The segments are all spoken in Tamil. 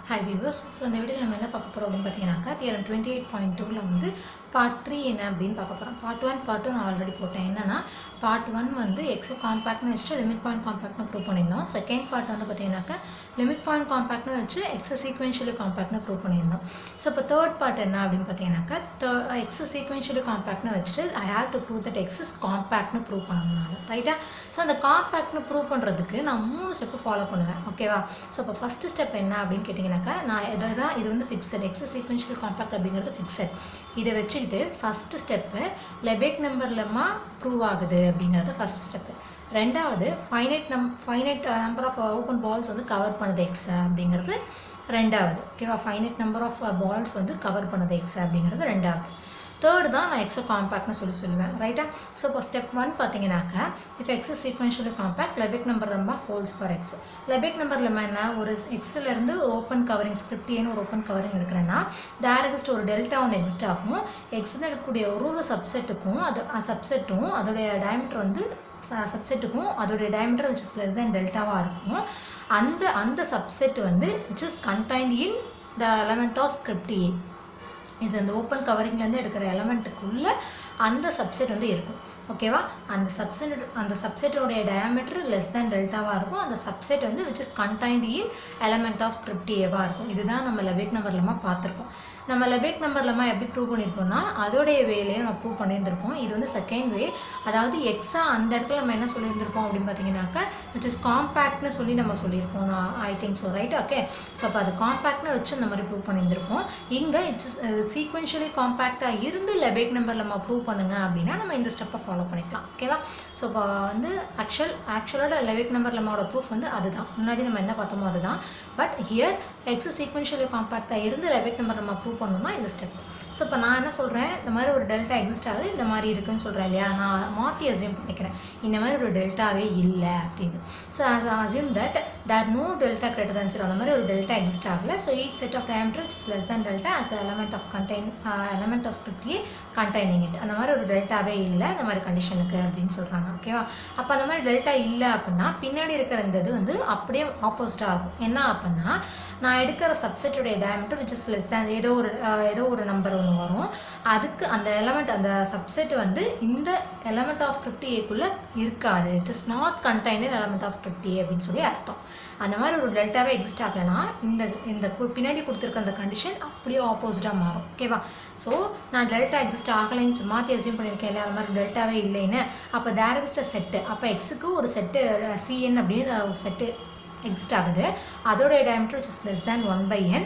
Hi viewers, so இந்த வீடியோவில் நம்ம என்ன பார்க்க போகிறோம் அப்படின்னு பார்த்தீங்கன்னாக்கா தியரம் 28.2ல் வந்து பார்ட் 3 என்ன அப்படின்னு பார்க்க போகிறோம். பார்ட் 1 பார்ட் 2 நான் ஆல்ரெடி போட்டேன். என்னன்னா பார்ட் 1 வந்து எக்ஸை காம்பேக்ட்னு வச்சுட்டு லிமிட் பாயிண்ட் காம்பேக்ட்னு ப்ரூவ் பண்ணியிருந்தோம். செகண்ட் பார்ட் வந்து பார்த்தீங்கன்னாக்கா லிமிட் பாயிண்ட் காம்பேக்ட்னு வச்சு எக்ஸை சீக்வென்ஷியலி காம்பேக்ட்னு ப்ரூவ் பண்ணியிருந்தோம். ஸோ இப்போ தேர்ட் பார்ட் என்ன அப்படின்னு பார்த்தீங்கன்னாக்கா எக்ஸை சீக்வென்ஷியலி காம்பேக்ட்னு வச்சுட்டு I have to prove that X is காம்பேக்ட்னு ப்ரூவ் பண்ணணும். ரைட்டா? ஸோ அந்த காம்பேக்ட்னு ப்ரூவ் பண்ணுறதுக்கு நான் 3 ஸ்டெப்பு ஃபாலோ பண்ணுவேன். ஓகேவா? ஸோ இப்போ ஃபஸ்ட்டு ஸ்டெப் என்ன அப்படின்னு கேட்டிங்கன்னாக்கா நான் இது வந்து ஃபிக்ஸட் எக்ஸ் சீக்வென்ஷியல் காம்பேக்ட் அப்படிங்கிறது ஃபிக்ஸட். இதை வச்சுக்கிட்டு first step Lebesgue number lemma prove ஆகுது அப்படிங்கிறது ஃபஸ்ட் ஸ்டெப்பு. ரெண்டாவது finite number of open balls வந்து கவர் பண்ணுது எக்ஸ் அப்படிங்கிறது ரெண்டாவது. ஓகேவா? ஃபைனைட் நம்பர் ஆஃப் பால்ஸ் வந்து கவர் பண்ணுது எக்ஸ் அப்படிங்கிறது ரெண்டாவது. தேர்டு தான் நான் எக்ஸை காம்பேக்ட்னு சொல்லுவேன். ரைட்டா? ஸோ இப்போ ஸ்டெப் 1 பார்த்தீங்கன்னாக்கா if X sequentially compact Lebesgue number lemma holds for X. Lebesgue number lemma என்ன? ஒரு எக்ஸ்லேருந்து ஒரு ஓப்பன் கவரிங் ஸ்கிரிப்ட் ஏன்னு ஒரு ஓப்பன் கவரிங் எடுக்கிறேன்னா தேர் எக்ஸ்ட் ஒரு டெல்டா ஒன்று எக்ஸ்ட் ஆகும். எக்ஸ்ன்னு இருக்கக்கூடிய ஒரு சப்செட்டுக்கும் சப்செட்டும் அதோடைய டயமீட்டர் வந்து சப்செட்டுக்கும் அதோடைய diameter which is less than டெல்டாவாக இருக்கும். அந்த சப்செட் வந்து which is contained in the element of script A. இது அந்த ஓப்பன் கவரிங்லேருந்து எடுக்கிற எலமெண்ட்டுக்குள்ளே அந்த சப்செட் வந்து இருக்கும். ஓகேவா? அந்த சப்செட்டோடைய டயாமீட்டர் லெஸ் தேன் டெல்டாவாக இருக்கும். அந்த சப்செட் வந்து which is contained in element of script ஏவாக இருக்கும். இதுதான் நம்ம லெபெக் நம்பர் லெம்மா பார்த்துருக்கோம். நம்ம லெபெக் நம்பர் லெம்மா எப்படி ப்ரூவ் பண்ணியிருப்போம்னா அதோடைய வேலையை நம்ம ப்ரூவ் பண்ணியிருந்திருப்போம். இது வந்து செகண்ட் வே. அதாவது எக்ஸா அந்த இடத்துல நம்ம என்ன சொல்லியிருந்திருப்போம் அப்படின்னு பார்த்தீங்கன்னாக்கா விச் இஸ் காம்பேக்ட்னு சொல்லி நம்ம சொல்லியிருப்போம். I think so. Right? Okay. So அப்போ அது காம்பேக்ட்னு வச்சு இந்த மாதிரி ப்ரூவ் பண்ணியிருந்திருப்போம். இங்கே இட்ஸ் சீக்வென்ஷியலி காம்பேக்டாக இருந்து லெபெக் நம்பர் லெம்மா ப்ரூவ் பண்ணுங்க அப்படின்னா நம்ம இந்த ஸ்டெப்பை ஃபாலோ பண்ணிக்கலாம். ஓகேவா? ஸோ இப்போ வந்து ஆக்சுவலோட லெபெக் நம்பர் லெம்மாவோட ப்ரூஃப் வந்து அதுதான். முன்னாடி நம்ம என்ன பார்த்தோமோ அதுதான். பட் ஹியர் எக்ஸ் சீக்வென்ஷியலி காம்பேக்டாக இருந்து லெபெக் நம்பர் லெம்மா ப்ரூவ் பண்ணணும்னா இந்த ஸ்டெப். ஸோ இப்போ நான் என்ன சொல்கிறேன், இந்த மாதிரி ஒரு டெல்டா எக்ஸிஸ்ட் ஆகுது, இந்த மாதிரி இருக்குன்னு சொல்கிறேன் இல்லையா? நான் மாற்றி அசியூம் பண்ணிக்கிறேன் இந்த மாதிரி ஒரு டெல்டாவே இல்லை அப்படின்னு. So assume that there no delta greater than 0. அந்த மாதிரி ஒரு டெல்டா எக்ஸிஸ்ட் ஆகல. So each set of diameter which is less than delta as element of script A containing it. அந்த மாதிரி ஒரு டெல்டாவே இல்லை இந்த மாதிரி கண்டிஷனுக்கு அப்படின்னு சொல்கிறாங்க. ஓகேவா? அப்போ அந்த மாதிரி டெல்டா இல்லை அப்படின்னா பின்னாடி இருக்கிற இந்த இது வந்து அப்படியே ஆப்போசிட்டாக இருக்கும். என்ன அப்படின்னா நான் எடுக்கிற சப்செட்டுடைய diameter which is less than ஏதோ ஒரு நம்பர் ஒன்று வரும். அதுக்கு அந்த எலமெண்ட் அந்த சப்செட் வந்து இந்த எலமெண்ட் ஆஃப் ஸ்கிரிப்ட் ஏக்குள்ளே இருக்காது. It is not contained in element of script A அப்படின்னு சொல்லி அர்த்தம். அந்த மாதிரி ஒரு டெல்டாவே எக்ஸிஸ்ட் ஆகலைன்னா இந்த பின்னாடி கொடுத்துருக்க அந்த கண்டிஷன் அப்படியே ஆப்போசிட்டாக மாறும். ஓகேவா? ஸோ நான் டெல்டா எக்ஸிஸ்ட் ஆகலைன்னு மாற்றி அசியூம் பண்ணியிருக்கேன் இல்லையா? அந்த மாதிரி டெல்டாவே இல்லைன்னு. அப்போ தேர் எக்ஸ்ட் செட்டு. அப்போ எக்ஸுக்கு ஒரு செட்டு சிஎன் அப்படின்னு ஒரு செட்டு எக்ஸிஸ்ட் ஆகுது. அதோடைய diameter which is less than 1/n.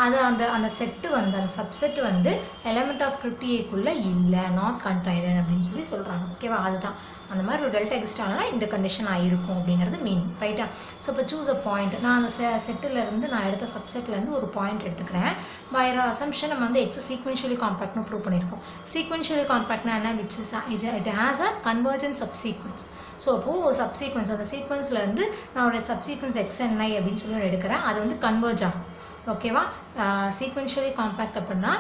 அது அந்த செட்டு வந்து அந்த சப்செட் வந்து எலமெண்ட் ஆஃப் ஸ்கிரிப்ட் ஏக்குள்ளே இல்லை, நாட் கண்டைன்ட் அப்படின்னு சொல்லி சொல்கிறாங்க. ஓகேவா? அதுதான் அந்த மாதிரி ஒரு டெல்டா எக்ஸிஸ்ட் ஆகனா இந்த கண்டிஷன் ஆகிருக்கும் அப்படிங்கிறது மீனிங். ரைட்டா? ஸோ இப்போ சூஸ் அ பாயிண்ட். நான் அந்த செட்டிலேருந்து நான் எடுத்த சப்செட்லேருந்து ஒரு பாயிண்ட் எடுத்துக்கிறேன். பை அசம்ஷன் நம்ம வந்து எக்ஸ் சீக்வென்ஷியலி காம்பேக்ட்னு ப்ரூவ் பண்ணியிருக்கோம். சீக்வென்ஷியலி காம்பேக்ட்னா என்ன? Which is it has a convergent subsequence. So அப்போது ஒரு சப்சீக்வன்ஸ் அந்த சீக்வன்ஸ்லேருந்து நான் ஒரு சப்சீக்வன்ஸ் எக்ஸ்என்ஐ அப்படின்னு சொல்லி எடுக்கிறேன். அது வந்து கன்வர்ஜ் ஆகும். ஓகேவா? சீக்வென்ஷியலி காம்பேக்ட் அப்படின்னா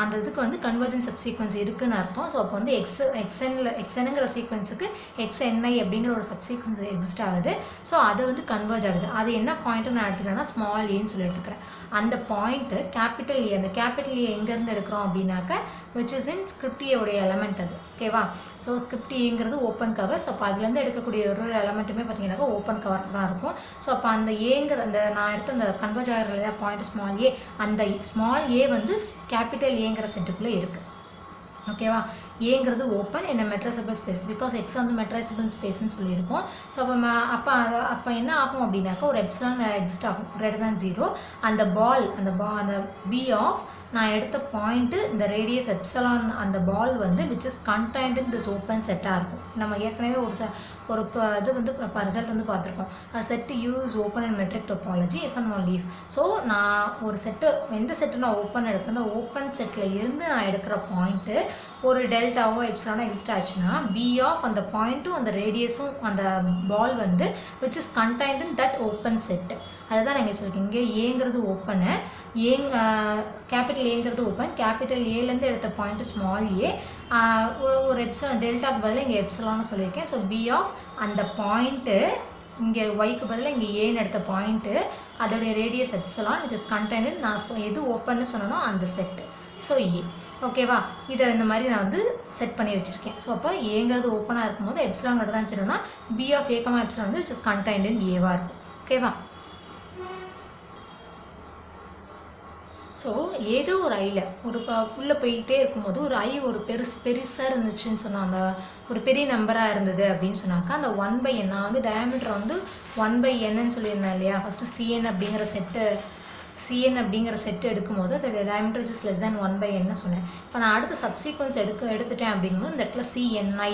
அந்த இதுக்கு வந்து கன்வர்ஜென்ட் சப்சீக்வன்ஸ் இருக்குதுன்னு அர்த்தம். ஸோ அப்போ வந்து எக்ஸ்என்னுங்கிற சீக்வன்ஸுக்கு எக்ஸ்என்ஐ அப்படிங்கிற ஒரு சப்சீக்வன்ஸ் எக்ஸிஸ்ட் ஆகுது. ஸோ அது வந்து கன்வர்ஜ் ஆகுது. அது என்ன பாயிண்ட்டு நான் எடுத்துக்கிறேன்னா ஸ்மால் ஏன்னு சொல்லி எடுத்துக்கிறேன். அந்த பாயிண்ட்டு கேபிட்டல் ஏ. அந்த கேபிட்டல் ஏ எங்கேருந்து எடுக்கிறோம் அப்படின்னாக்கா விச் இஸ் இன் ஸ்கிரிப்ட் ஏவுடைய எலமெண்ட் அது. ஓகேவா? ஸோ ஸ்கிரிப்ட் ஏங்கிறது ஓப்பன் கவர். ஸோ அப்போ அதுலேருந்து எடுக்கக்கூடிய ஒரு எலமெண்ட்டுமே பார்த்தீங்கன்னாக்கா ஓப்பன் கவர் தான் இருக்கும். ஸோ அப்போ அந்த ஏங்கிற அந்த நான் எடுத்த அந்த கன்வர்ஜ் ஆகிற பாயிண்ட் ஸ்மால் ஏ, அந்த ஸ்மால் ஏ வந்து கேபிட்டல் ஏங்கிற செட்டுக்குள்ளே இருக்குது. ஓகேவா? ஏங்கிறது ஓப்பன் என்ன மெட்ரைசபிள் ஸ்பேஸ் பிகாஸ் எக்ஸ் வந்து மெட்ரைசபிள் ஸ்பேஸ்ன்னு சொல்லியிருக்கோம். ஸோ அப்போ என்ன ஆகும் அப்படின்னாக்கா ஒரு எப்சிலான் எக்ஸிஸ்ட் ஆகும் greater than 0. அந்த பி ஆஃப் நான் எடுத்த பாயிண்ட்டு இந்த ரேடியஸ் எப்சிலான் அந்த பால் வந்து which is contained in this open செட்டாக இருக்கும். நம்ம ஏற்கனவே ஒரு இது வந்து ரிசல்ட் வந்து பார்த்துருக்கோம். Set U is open and metric topology if and one leaf. So நான் ஒரு செட்டு எந்த செட்டு நான் ஓப்பன் எடுக்கிறேன் அந்த ஓப்பன் செட்டில் இருந்து நான் எடுக்கிற பாயிண்ட்டு ஒரு டெல்டாவோ எப்சிலானோ எக்ஸிஸ்ட் ஆச்சுன்னா பி ஆஃப் அந்த பாயிண்ட்டும் அந்த ரேடியஸும் அந்த பால் வந்து which is contained in that open set. அதுதான் நீங்கள் சொல்லியிருக்கேன். இங்கே ஏங்கிறது ஓப்பனு, கேபிட்டல் ஏங்கிறது ஓப்பன், கேபிட்டல் ஏலேருந்து எடுத்த பாயிண்ட்டு ஸ்மால் ஏ, ஒரு எப்சிலான் டெல்டாக்கு பதில் இங்கே எப்சிலான்னு சொல்லியிருக்கேன். ஸோ பி ஆஃப் அந்த பாயிண்ட்டு இங்கே ஒய்க்கு பதிலாக இங்கே ஏன்னு எடுத்த பாயிண்ட்டு அதோடைய radius epsilon which is contained நான் எது ஓப்பன்னு சொன்னனோ அந்த செட்டு. ஸோ ஏ ஓகேவா. இதை இந்த மாதிரி நான் வந்து செட் பண்ணி வச்சுருக்கேன். ஸோ அப்போ ஏங்கிறது ஓப்பனாக இருக்கும்போது எப்சிலான் கிட்ட தான் சரினா B of A comma epsilon வந்து விச் இஸ் கண்டெய்ன்டு இன் ஏவாக இருக்கும். ஓகேவா. ஸோ ஏதோ ஒரு ஐயில் ஒரு உள்ளே போயிட்டே இருக்கும்போது ஒரு ஐ ஒரு பெருசாக இருந்துச்சுன்னு சொன்னால் அந்த ஒரு பெரிய நம்பராக இருந்தது அப்படின்னு சொன்னாக்கா அந்த 1/n நான் வந்து டயாமீட்டர் வந்து 1/nன்னு சொல்லியிருந்தேன் இல்லையா. ஃபஸ்ட்டு சிஎன் அப்படிங்கிற செட்டு எடுக்கும்போது அதோட diameter which is less than 1/n சொன்னேன். இப்போ நான் அடுத்த சப்சீக்வன்ஸ் எடுத்துட்டேன் அப்படிங்கும்போது இந்த இடத்துல சிஎன்ஐ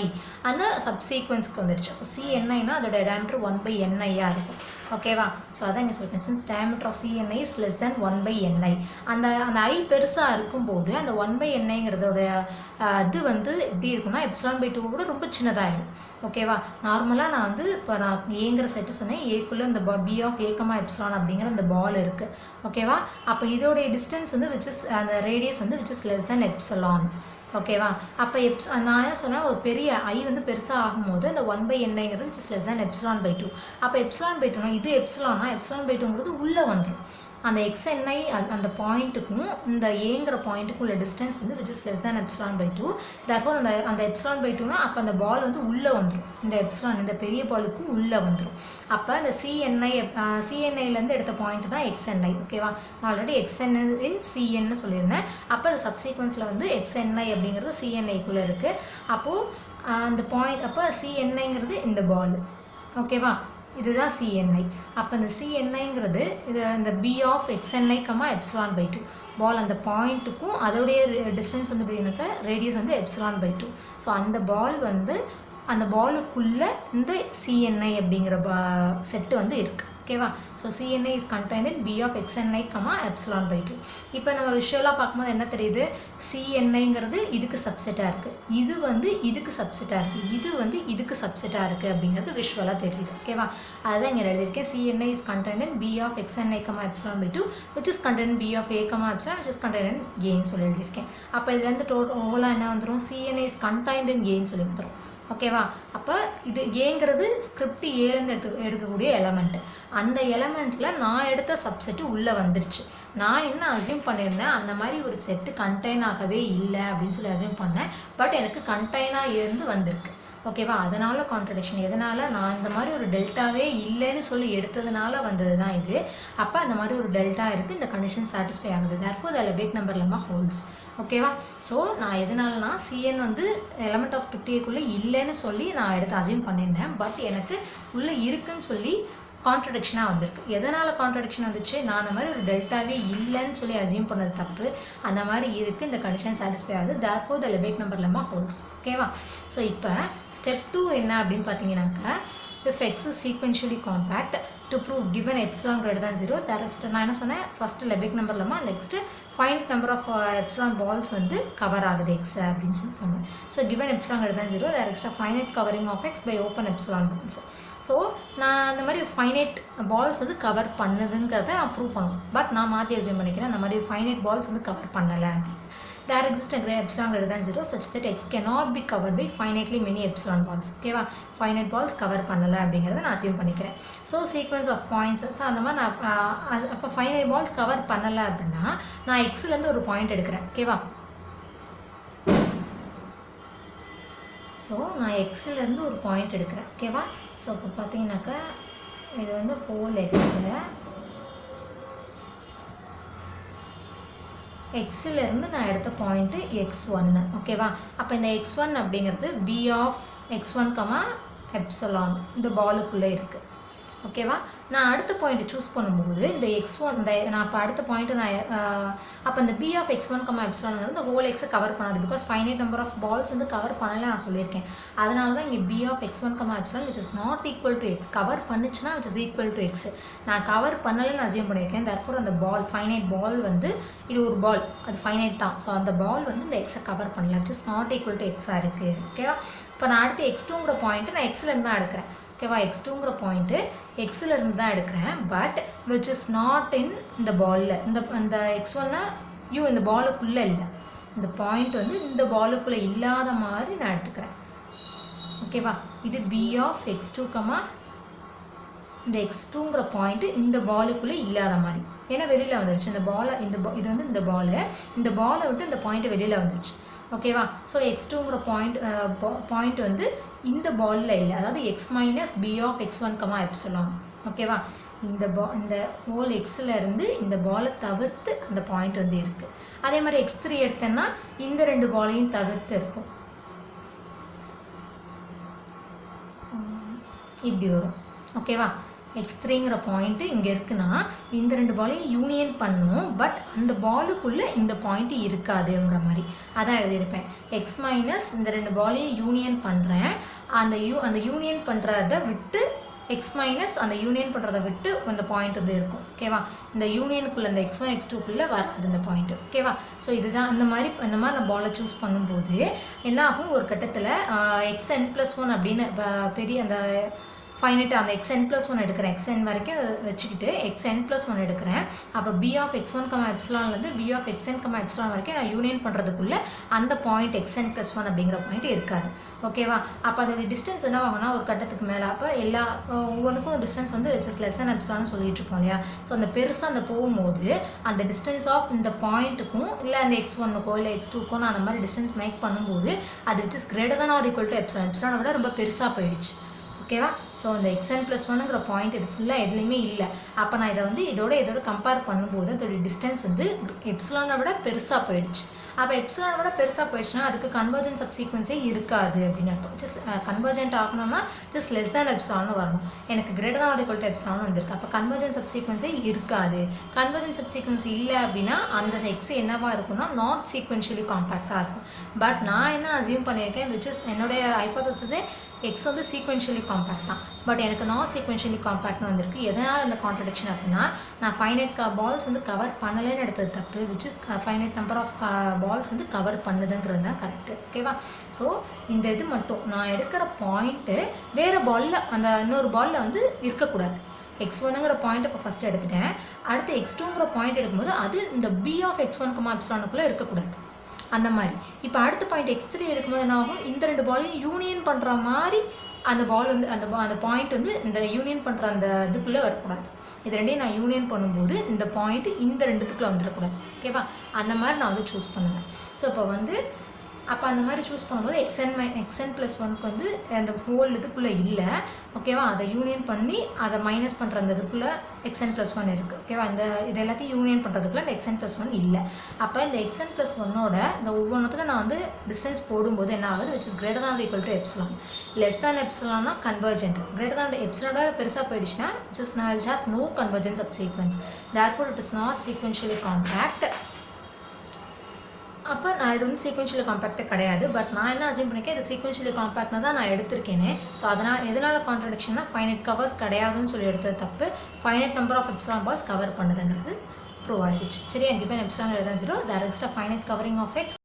அந்த சப்சீக்வன்ஸ்க்கு வந்துடுச்சு. அப்போ சிஎன்ஐனா அதோட டயாமீட்டர் 1/niயாக இருக்கும். ஓகேவா. ஸோ அதான் இங்கே சொல்லியிருக்கேன் since diameter of CNI is less than 1/ni. அந்த ஐ பெருசாக இருக்கும்போது அந்த 1/niங்கிறதோட இது வந்து எப்படி இருக்குன்னா ε/2 கூட ரொம்ப சின்னதாகிடும். ஓகேவா. நார்மலாக நான் வந்து இப்போ நான் ஏங்கிற செட்டு சொன்னேன். ஏக்குள்ளே இந்த B of A comma epsilon அப்படிங்கிற அந்த பால் இருக்குது. ஓகேவா. அப்போ இதோடைய டிஸ்டன்ஸ் வந்து விச் இஸ் அந்த ரேடியஸ் வந்து which is less than epsilon. ஓகேவா. அப்போ நான் என்ன சொன்னேன் ஒரு பெரிய ஐ வந்து பெருசாக ஆகும்போது அந்த 1/niங்கிறது விச் இஸ் லெஸ் தேன் ε/2. அப்போ ε/2னா இது எப்சிலானா ε/2ங்கிறது உள்ளே வந்துடும். அந்த எக்ஸ்என்ஐ அந்த பாயிண்ட்டுக்கும் இந்த ஏங்கிற பாயிண்ட்டுக்கும் உள்ள டிஸ்டன்ஸ் வந்து which is less than ε/2. Therefore அந்த எப்சிலான்/2னா அப்போ அந்த பால் வந்து உள்ளே வந்துடும். இந்த எப்சிலான் இந்த பெரிய பாலுக்கும் உள்ளே வந்துடும். அப்போ அந்த சிஎன்ஐலேருந்து எடுத்த பாயிண்ட் தான் எக்ஸ்என்ஐ. ஓகேவா. நான் ஆல்ரெடி எக்ஸ்என் இன் சிஎன்னு சொல்லியிருந்தேன். அப்போ அது சப்சீக்வன்ஸில் வந்து எக்ஸ்என்ஐ அப்படிங்கிறது சிஎன்ஐக்குள்ளே இருக்குது. அப்போது அந்த பாயிண்ட் அப்போ சிஎன்ஐங்கிறது இந்த பால். ஓகேவா. இதுதான் சிஎன்ஐ. அப்போ இந்த சிஎன்ஐங்கிறது இது இந்த பி ஆஃப் எக்ஸ்என்ஐ கமா ε/2 பால் அந்த பாயிண்ட்டுக்கும் அதோடைய டிஸ்டன்ஸ் வந்து பார்த்தீங்கன்னாக்கா ரேடியஸ் வந்து ε/2. ஸோ அந்த பால் வந்து அந்த பாலுக்குள்ளே இந்த சிஎன்ஐ அப்படிங்கிற செட்டு வந்து இருக்குது. ஓகேவா. So CNI is contained in B of XNI comma ε/2. இப்போ நம்ம விஷுவலாக பார்க்கும்போது என்ன தெரியுது, சிஎன்ஐங்கிறது இதுக்கு சப்செட்டாக இருக்குது, இது வந்து இதுக்கு சப்செட்டாக இருக்குது, இது வந்து இதுக்கு சப்செட்டாக இருக்குது அப்படிங்கிறது விஷுவலாக தெரியுது. ஓகேவா. அதுதான் இங்கே எழுதியிருக்கேன். CNI is contained in B of XNI comma ε/2 which is contained B of A comma epsilon which is contained in ஏன்னு சொல்லி எழுதியிருக்கேன். அப்போ இதுலேருந்து ஓவலாக என்ன வந்துடும், சிஎன்ஐ இஸ் கண்டெய்ன்ட் இன் ஏன்னு சொல்லி வந்துடும். ஓகேவா. அப்போ இது ஏங்கிறது ஸ்கிரிப்ட் ஏலேருந்து எடுக்கக்கூடிய எலமெண்ட்டு. அந்த எலமெண்ட்டில் நான் எடுத்த சப்செட்டு உள்ளே வந்துருச்சு. நான் என்ன அசியூம் பண்ணியிருந்தேன், அந்த மாதிரி ஒரு செட்டு கண்டெய்ன் ஆகவே இல்லை அப்படின்னு சொல்லி அசியூம் பண்ணேன். பட் எனக்கு கண்டெய்னாக இருந்து வந்திருக்கு. ஓகேவா. அதனால் கான்ட்ரடிக்ஷன் எதனால், நான் இந்த மாதிரி ஒரு டெல்டாவே இல்லைன்னு சொல்லி எடுத்ததுனால வந்தது தான் இது. அப்போ அந்த மாதிரி ஒரு டெல்டா இருக்குது, இந்த கண்டிஷன் சாட்டிஸ்ஃபை ஆகுது. Therefore the Lebesgue number lemma holds. ஓகேவா. ஸோ நான் எதனாலனா சிஎன் வந்து எலமெண்ட் ஆஃப் ஸ்கிரிப்ட் ஏக்குள்ளே இல்லைன்னு சொல்லி நான் எடுத்து அசியூம் பண்ணியிருந்தேன். பட் எனக்கு உள்ளே இருக்குன்னு சொல்லி கான்ட்ரடிக்ஷனாக வந்திருக்கு. எதனால் கான்ட்ரடிக்ஷன் வந்துச்சு, நான் அந்த மாதிரி ஒரு டெல்டாவே இல்லைன்னு சொல்லி அசியூம் பண்ணது தப்பு, அந்த மாதிரி இருக்குது, இந்த கண்டிஷன் சாட்டிஸ்ஃபை ஆகுது. Therefore the Lebesgue number lemma holds. ஓகேவா. ஸோ இப்போ ஸ்டெப் 2 என்ன அப்படின்னு பார்த்தீங்கன்னாக்கா, if x is sequentially compact to prove given epsilon greater than 0 there is நான் என்ன சொன்னேன், first Lebesgue number lemma, next finite number of epsilon balls வந்து கவர் ஆகுது எக்ஸ் அப்படின்னு சொல்லி சொன்னேன். So given epsilon greater than 0 there is a finite covering of x by open epsilon balls. So நான் அந்த மாதிரி ஃபைனைட் பால்ஸ் வந்து கவர் பண்ணுதுங்கிறத நான் ப்ரூவ் பண்ணுவேன். பட் நான் மாற்றி அசியூம் பண்ணிக்கிறேன் அந்த மாதிரி ஃபைனைட் பால்ஸ் வந்து கவர் பண்ணலை அப்படின்னு. There exists a epsilon greater than 0 such that x cannot be covered by finitely many epsilon balls. ஓகேவா. ஃபைனைட் பால்ஸ் கவர் பண்ணலை அப்படிங்கிறத நான் அசியூம் பண்ணிக்கிறேன். So sequence of points. So அந்த மாதிரி நான் அப்போ ஃபைனைட் பால்ஸ் கவர் பண்ணலை அப்படின்னா நான் எக்ஸ்லேருந்து ஒரு பாயிண்ட் எடுக்கிறேன். ஓகேவா. ஸோ நான் எக்ஸ்லேருந்து ஒரு பாயிண்ட் எடுக்கிறேன். ஓகேவா. ஸோ இப்போ பார்த்தீங்கன்னாக்கா இது வந்து ஹோல் எக்ஸிலேருந்து நான் எடுத்த பாயிண்ட்டு x1. ஓகேவா. அப்போ இந்த x1 அப்படிங்கிறது B of x1 comma epsilon இந்த பாலுக்குள்ளே இருக்குது. ஓகேவா. நான் அடுத்த பாயிண்ட்டு சூஸ் பண்ணும்போது இந்த x1 நான் இப்போ அடுத்த பாயிண்ட்டு நான் அப்போ இந்த பி ஆஃப் x1 கமா எப்சிலானுங்கிறது இந்த ஹோல் எக்ஸை கவர் பண்ணாது. Because finite number of balls வந்து கவர் பண்ணலை நான் சொல்லியிருக்கேன். அதனால தான் இங்கே B of x1 comma epsilon which is not equal to X cover பண்ணுச்சுன்னா which is equal to X. நான் கவர் பண்ணலைன்னு அசியூம் பண்ணியிருக்கேன். தர்ஃபோர் அந்த பால் ஃபைனைட் பால் வந்து இது ஒரு பால் அது ஃபைனைட் தான். ஸோ அந்த பால் வந்து இந்த எக்ஸை கவர் பண்ணல which is not equal to எக்ஸாக இருக்குது. ஓகேவா. இப்போ நான் அடுத்து x2ங்கிற பாயிண்ட்டு நான் எக்ஸ்லேருந்து தான் எடுக்கிறேன். ஓகேவா. x2ங்கிற பாயிண்ட்டு எக்ஸிலேருந்து தான் எடுக்கிறேன். But which is not in இந்த பாலில் இந்த x1 இந்த பாலுக்குள்ளே இல்லை. இந்த பாயிண்ட் வந்து இந்த பாலுக்குள்ளே இல்லாத மாதிரி நான் எடுத்துக்கிறேன். ஓகேவா. இது பி ஆஃப் x2 கமா இந்த x2ங்கிற பாயிண்ட் இந்த பாலுக்குள்ளே இல்லாத மாதிரி, ஏன்னா வெளியில் வந்துருச்சு இந்த பாலை, இது வந்து இந்த பாலை விட்டு இந்த பாயிண்ட்டு வெளியில் வந்துருச்சு. ஓகேவா? ஸோ x2ங்கிற பாயிண்ட் வந்து இந்த பாலில் இல்லை, அதாவது x minus B of x1 comma epsilon. ஓகேவா? இந்த ஹோல் எக்ஸில் இருந்து இந்த பாலை தவிர்த்து அந்த பாயிண்ட் வந்து இருக்குது. அதே மாதிரி x3 எடுத்தேன்னா இந்த 2 பாலையும் தவிர்த்து இருக்கும். இப்படி வரும். ஓகேவா? x3ங்கிற பாயிண்ட்டு இங்கே இருக்குன்னா இந்த 2 பாலையும் யூனியன் பண்ணும், பட் அந்த பாலுக்குள்ளே இந்த பாயிண்ட்டு இருக்காதுங்கிற மாதிரி அதான் எழுதியிருப்பேன். எக்ஸ் மைனஸ் இந்த 2 பாலையும் யூனியன் பண்ணுறேன், அந்த யூனியன் பண்ணுறத விட்டு எக்ஸ் மைனஸ் அந்த யூனியன் பண்ணுறதை விட்டு அந்த பாயிண்ட் வந்து இருக்கும். ஓகேவா? இந்த யூனியனுக்குள்ளே இந்த x1 x2க்குள்ளே வராது இந்த பாயிண்ட்டு. ஓகேவா? ஸோ இதுதான் அந்த மாதிரி நான் பாலை சூஸ் பண்ணும்போது என்ன ஆகும், ஒரு கட்டத்தில் xn+1 அப்படின்னு பெரிய அந்த ஃபைனட் அந்த xn+1 எடுக்கிறேன், xn வரைக்கும் வச்சுக்கிட்டு xn+1 எடுக்கிறேன். அப்போ b ஆஃப் x1 கமா எப்சிலான்லேருந்து b of xn comma epsilon வரைக்கும் நான் யூனியன் பண்ணுறதுக்குள்ளே அந்த பாயிண்ட் xn+1 அப்படிங்கிற பாயிண்ட் இருக்காது. ஓகேவா? அப்போ அதோடய டிஸ்டன்ஸ் என்ன ஆகும்னா ஒரு கட்டத்துக்கு மேலே, அப்போ ஒவ்வொன்றுக்கும் டிஸ்டன்ஸ் வந்து லெஸ் தேன் எப்சிலான்னு சொல்லிட்டு இருக்கோம் இல்லையா? ஸோ அந்த பெருசாக அந்த போகும்போது அந்த டிஸ்டன்ஸ் ஆஃப் இந்த பாயிண்ட்டுக்கும் இல்லை அந்த x1க்கோ இல்லை x2க்கோ நான் அந்த மாதிரி டிஸ்டன்ஸ் மேக் பண்ணும்போது அது which is greater than or equal to epsilon, எப்சிலானை விட ரொம்ப பெருசாக போயிடுச்சு. ஓகேவா? ஸோ இந்த xn+1ங்கிற பாயிண்ட் இது ஃபுல்லாக எதுலேயுமே இல்லை. அப்போ நான் இதை வந்து இதோட கம்பேர் பண்ணும்போது அதோடைய டிஸ்டன்ஸ் வந்து எப்சிலானை விட பெருசாக போயிடுச்சு. அப்போ எப்சிலானை விட பெருசாக போயிடுச்சுன்னா அதுக்கு கன்வர்ஜென்ட் சப்சீக்வன்ஸே இருக்காது அப்படின்னு அர்த்தம். ஜஸ்ட் கன்வர்ஜென்ட் ஆகணும்னா ஜஸ்ட் லெஸ் தேன் எப்சிலான்னு வரணும். எனக்கு greater than or equal to எப்சிலான்னு வந்திருக்கு. அப்போ கன்வர்ஜென்ட் சப்சீக்வன்ஸே இருக்காது. கன்வர்ஜென்ட் சப்சீக்வன்ஸ் இல்லை அப்படின்னா அந்த எக்ஸ் என்னவா இருக்கும்னா நாட் சீக்வென்ஷியலி காம்பேக்டாக இருக்கும். பட் நான் என்ன அசியூம் பண்ணியிருக்கேன், விச் இஸ் என்னுடைய ஹைபோதசிஸே எக்ஸ் வந்து சீக்வென்ஷியலி காம்பேக்ட் தான், பட் எனக்கு நாட் சீக்வென்ஷியலி காம்பேக்ட்னு வந்திருக்கு. எதனால் இந்த கான்ட்ரடிக்ஷன் அப்படின்னா நான் ஃபைனைட் பால்ஸ் வந்து கவர் பண்ணலைன்னு எடுத்தது தப்பு, which is finite number of balls வந்து கவர் பண்ணுதுங்கிறது தான் கரெக்டு. ஓகேவா? ஸோ இந்த இது மட்டும் நான் எடுக்கிற பாயிண்ட்டு வேறு பாலில் அந்த இன்னொரு பாலில் வந்து இருக்கக்கூடாது. x1ங்கிற பாயிண்ட் இப்போ ஃபஸ்ட்டு எடுத்துட்டேன், அடுத்து x2ங்கிற பாயிண்ட் எடுக்கும்போது அது இந்த b ஆஃப் x1 கமா எப்சிலானுக்குள்ளே இருக்கக்கூடாது. அந்த மாதிரி இப்போ அடுத்த பாயிண்ட் x3 எடுக்கும்போது என்ன ஆகும், இந்த 2 பாலையும் யூனியன் பண்ணுற மாதிரி அந்த பால் வந்து அந்த பாயிண்ட் வந்து இந்த யூனியன் பண்ணுற அந்த இதுக்குள்ளே வரக்கூடாது. இது ரெண்டையும் நான் யூனியன் பண்ணும்போது இந்த பாயிண்ட் இந்த 2த்துக்குள்ளே வந்துடக்கூடாது. ஓகேவா? அந்த மாதிரி நான் வந்து சூஸ் பண்ணுவேன். ஸோ இப்போ வந்து அப்போ அந்த மாதிரி சூஸ் பண்ணும்போது xn+1க்கு வந்து அந்த ஹோல் இதுக்குள்ளே இல்லை. ஓகேவா? அதை யூனியன் பண்ணி அதை மைனஸ் பண்ணுற அந்த இதுக்குள்ளே xn+1 இருக்குது. ஓகேவா? இது எல்லாத்தையும் யூனியன் பண்ணுறதுக்குள்ளே இந்த xn+1 இல்லை. அப்போ இந்த xn+1ஓட இந்த ஒவ்வொன்றுத்துக்கும் நான் வந்து டிஸ்டன்ஸ் போடும்போது என்ன ஆகுது, which is greater than equal to epsilon. Less than எப்சிலான்னா கன்வர்ஜென்ட், கிரேட்டர் தேன் எப்சிலானோட பெருசாக போயிடுச்சுன்னா it has no convergence of sequence, therefore it is not sequentially compact. அப்போ நான் இது வந்து சீக்வென்ஷியலி காம்பேக்ட்டு கிடையாது. பட் நான் என்ன அசியூம் பண்ணியிருக்கேன், இது சீக்வென்ஷியலி காம்பேக்ட்னா தான் நான் எடுத்திருக்கேனே. ஸோ அதனால் எதனால் கான்ட்ரடிக்ஷன்னா ஃபைனைட் கவர்ஸ் கிடையாதுன்னு சொல்லி எடுத்தது தப்பு, finite number of epsilon balls cover பண்ணுதுங்கிறது ப்ரூவ் ஆகிடுச்சு. சரி, அங்கே போய் எப்சிலான் எழுதான்னு சொல்லி there is a finite covering of X